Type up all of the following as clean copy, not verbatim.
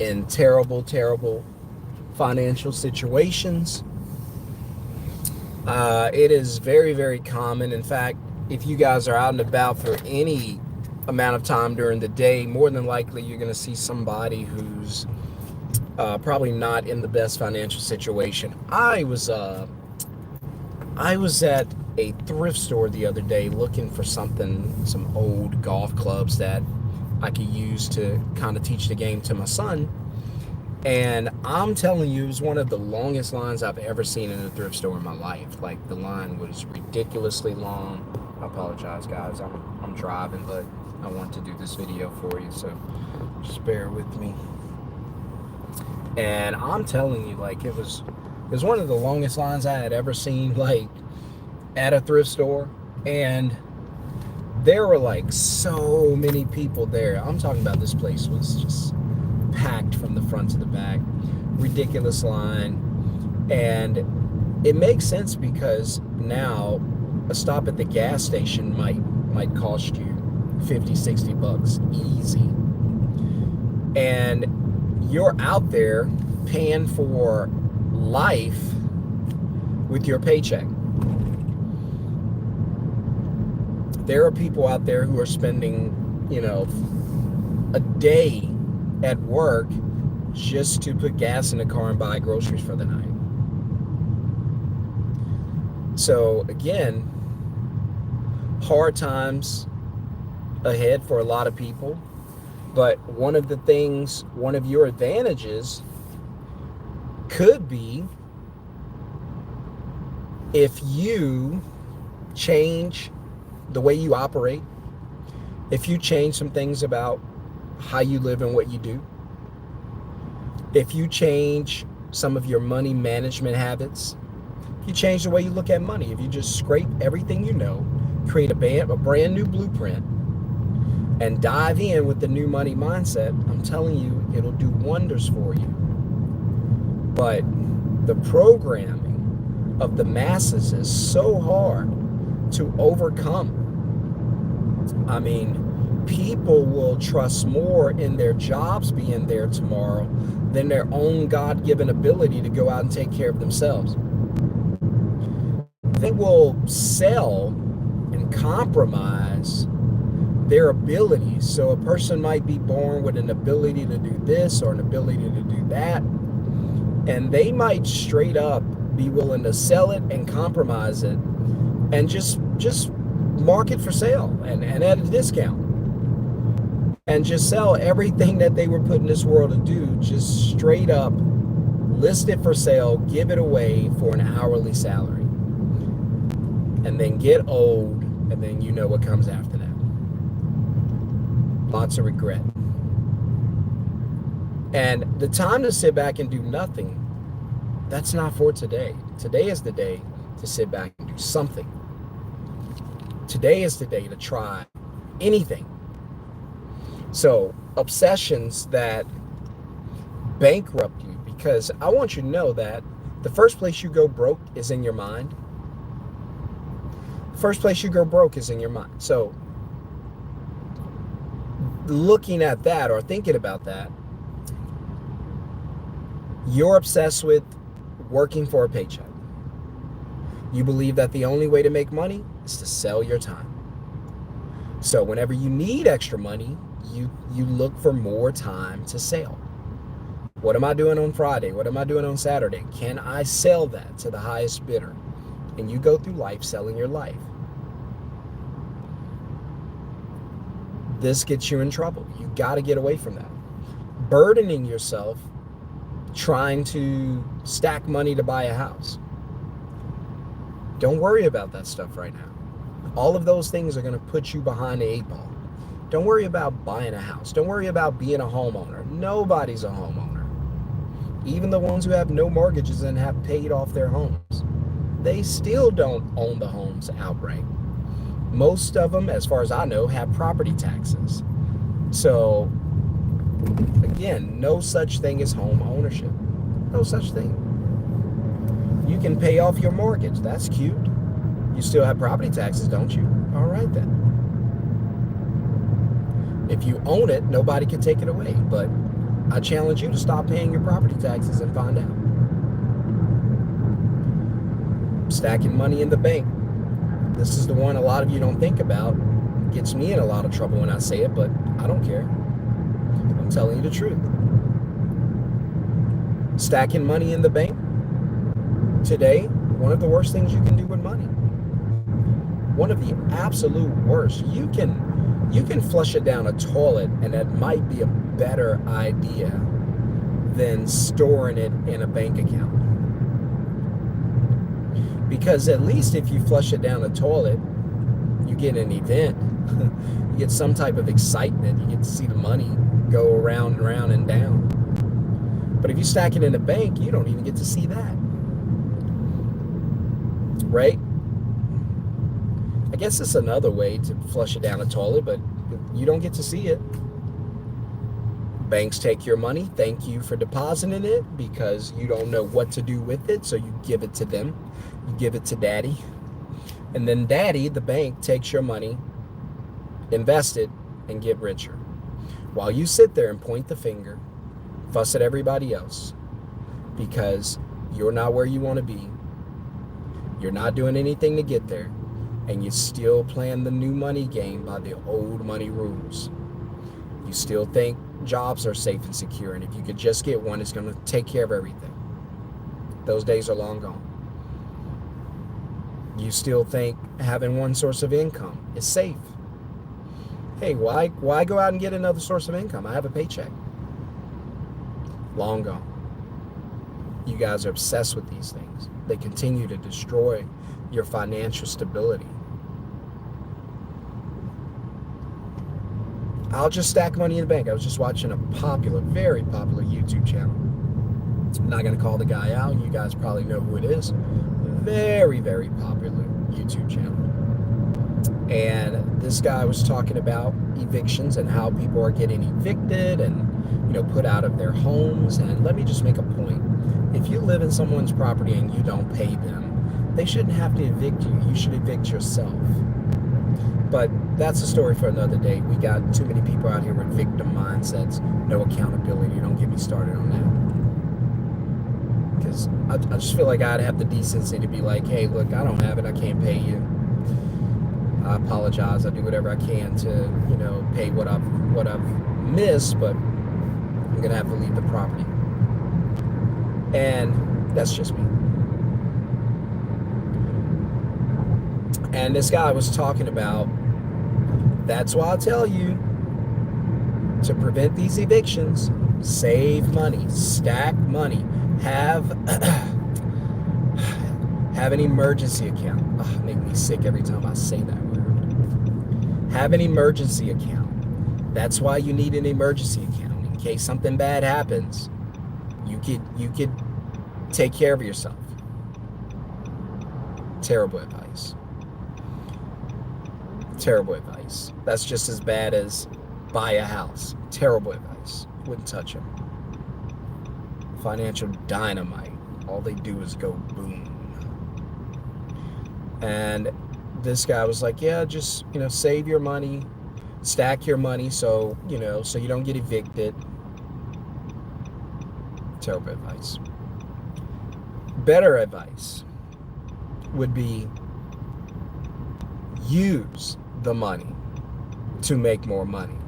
in terrible, terrible financial situations. It is very, very common. In fact, if you guys are out and about for any amount of time during the day, more than likely you're going to see somebody who's probably not in the best financial situation. I was at a thrift store the other day looking for some old golf clubs that I could use to kind of teach the game to my son. And I'm telling you, it was one of the longest lines I've ever seen in a thrift store in my life. Like, the line was ridiculously long. I apologize, guys. I'm driving, but I want to do this video for you, so just bear with me. And I'm telling you, like, it was one of the longest lines I had ever seen, like, at a thrift store. And there were like so many people there. I'm talking about, this place was just packed from the front to the back. Ridiculous line. And it makes sense, because now a stop at the gas station might cost you 50, 60 bucks easy. And you're out there paying for life with your paycheck. There are people out there who are spending, a day at work just to put gas in the car and buy groceries for the night. So again, hard times ahead for a lot of people. But one of your advantages could be if you change the way you operate, if you change some things about how you live and what you do, if you change some of your money management habits, if you change the way you look at money, if you just scrape everything you know, create a brand new blueprint, and dive in with the new money mindset, I'm telling you, it'll do wonders for you. But the programming of the masses is so hard to overcome. I mean, people will trust more in their jobs being there tomorrow than their own God-given ability to go out and take care of themselves. They will sell and compromise their abilities. So a person might be born with an ability to do this or an ability to do that, and they might straight up be willing to sell it and compromise it and just mark it for sale and at a discount, and just sell everything that they were put in this world to do, just straight up list it for sale, give it away for an hourly salary, and then get old, and then you know what comes after that. Lots of regret. And the time to sit back and do nothing, that's not for today. Today is the day to sit back and do something. Today is the day to try anything. So, obsessions that bankrupt you, because I want you to know that the first place you go broke is in your mind. First place you go broke is in your mind. So, looking at that or thinking about that, you're obsessed with working for a paycheck. You believe that the only way to make money is to sell your time. So whenever you need extra money, you look for more time to sell. What am I doing on Friday? What am I doing on Saturday? Can I sell that to the highest bidder? And you go through life selling your life. This gets you in trouble. You got to get away from that. Burdening yourself trying to stack money to buy a house. Don't worry about that stuff right now. All of those things are going to put you behind the 8 ball. Don't worry about buying a house. Don't worry about being a homeowner. Nobody's a homeowner. Even the ones who have no mortgages and have paid off their homes, they still don't own the homes outright. Most of them, as far as I know, have property taxes. So, again, no such thing as home ownership. No such thing. You can pay off your mortgage. That's cute. You still have property taxes, don't you? All right then. If you own it, nobody can take it away. But I challenge you to stop paying your property taxes and find out. Stacking money in the bank. This is the one a lot of you don't think about. Gets me in a lot of trouble when I say it, but I don't care. I'm telling you the truth. Stacking money in the bank today, one of the worst things you can do with money. One of the absolute worst. You can flush it down a toilet, and that might be a better idea than storing it in a bank account. Because at least if you flush it down a toilet, you get an event. You get some type of excitement. You get to see the money go around and around and down. But if you stack it in a bank, you don't even get to see that. Right? I guess it's another way to flush it down a toilet, but you don't get to see it. Banks take your money, thank you for depositing it, because you don't know what to do with it, so you give it to them. You give it to daddy. And then daddy, the bank, takes your money, invest it, and get richer. While you sit there and point the finger, fuss at everybody else, because you're not where you want to be. You're not doing anything to get there, and you're still playing the new money game by the old money rules. You still think jobs are safe and secure, and if you could just get one, it's going to take care of everything. Those days are long gone. You still think having one source of income is safe. Hey, why go out and get another source of income? I have a paycheck. Long gone. You guys are obsessed with these things. They continue to destroy your financial stability. I'll just stack money in the bank. I was just watching a very popular YouTube channel. I'm not going to call the guy out. You guys probably know who it is. Very, very popular YouTube channel. And this guy was talking about evictions and how people are getting evicted and, put out of their homes. And let me just make a point. If you live in someone's property and you don't pay them, they shouldn't have to evict you. You should evict yourself. But that's a story for another day. We got too many people out here with victim mindsets, no accountability. Don't get me started on that. Because I just feel like I'd have the decency to be like, hey, look, I don't have it. I can't pay you. I apologize. I do whatever I can to, pay what I've missed, but I'm going to have to leave the property. And that's just me. And this guy was talking about, that's why I tell you to prevent these evictions, save money, stack money, have an emergency account. Oh, make me sick every time I say that word. Have an emergency account. That's why you need an emergency account. In case something bad happens, you could take care of yourself. Terrible advice. Terrible advice. That's just as bad as buy a house. Terrible advice. Wouldn't touch them. Financial dynamite. All they do is go boom. And this guy was like, yeah, just, save your money, stack your money so you don't get evicted. Terrible advice. Better advice would be use the money to make more money.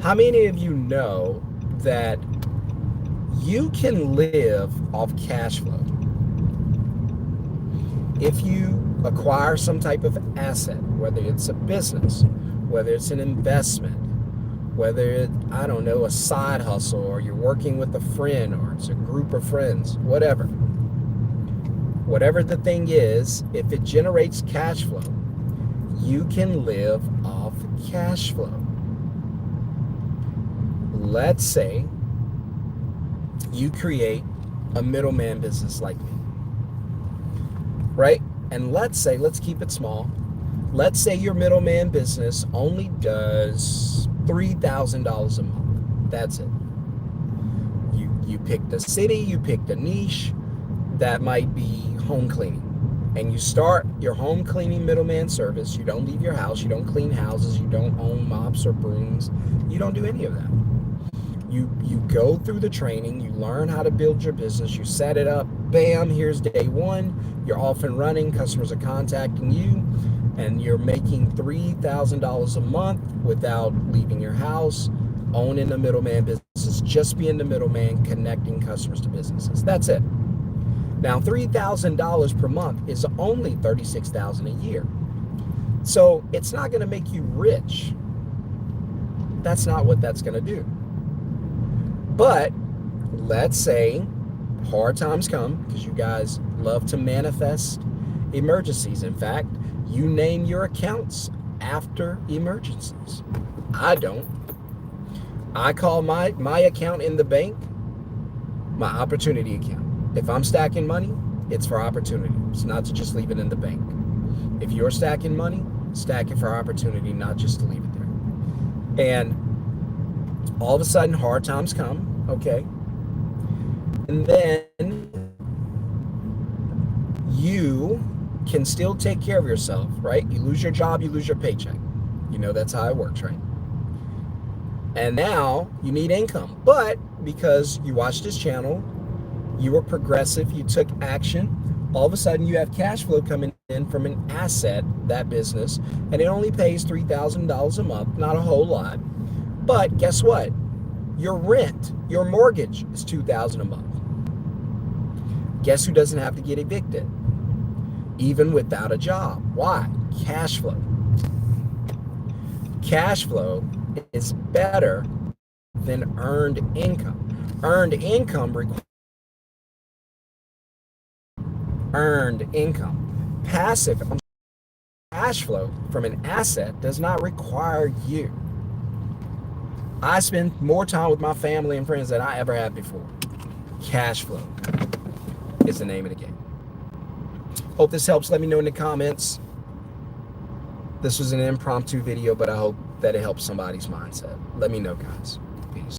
How many of you know that you can live off cash flow? If you acquire some type of asset, whether it's a business, whether it's an investment, whether it's, a side hustle, or you're working with a friend, or it's a group of friends, whatever the thing is, if it generates cash flow, you can live off cash flow. Let's say you create a middleman business like me, right? And let's keep it small. Let's say your middleman business only does $3,000 a month. That's it. You picked a city, you picked a niche. That might be home cleaning. And you start your home cleaning middleman service. You don't leave your house. You don't clean houses. You don't own mops or brooms. You don't do any of that. You go through the training, you learn how to build your business, you set it up, bam, here's day one, you're off and running, customers are contacting you, and you're making $3,000 a month without leaving your house, owning a middleman business, just being the middleman, connecting customers to businesses. That's it. Now, $3,000 per month is only $36,000 a year. So it's not going to make you rich. That's not what that's going to do. But let's say hard times come, because you guys love to manifest emergencies. In fact, you name your accounts after emergencies. I don't. I call my account in the bank my opportunity account. If I'm stacking money, it's for opportunity. It's not to just leave it in the bank. If you're stacking money, stack it for opportunity, not just to leave it there. And all of a sudden, hard times come, okay? And then you can still take care of yourself, right? You lose your job, you lose your paycheck. You know that's how it works, right? And now you need income. But because you watched this channel, you were progressive, you took action, all of a sudden you have cash flow coming in from an asset, that business, and it only pays $3,000 a month, not a whole lot. But guess what? Your rent, your mortgage is $2,000 a month. Guess who doesn't have to get evicted? Even without a job. Why? Cash flow. Cash flow is better than earned income. Earned income requires earned income. Passive cash flow from an asset does not require you. I spend more time with my family and friends than I ever have before. Cash flow is the name of the game. Hope this helps. Let me know in the comments. This was an impromptu video, but I hope that it helps somebody's mindset. Let me know, guys.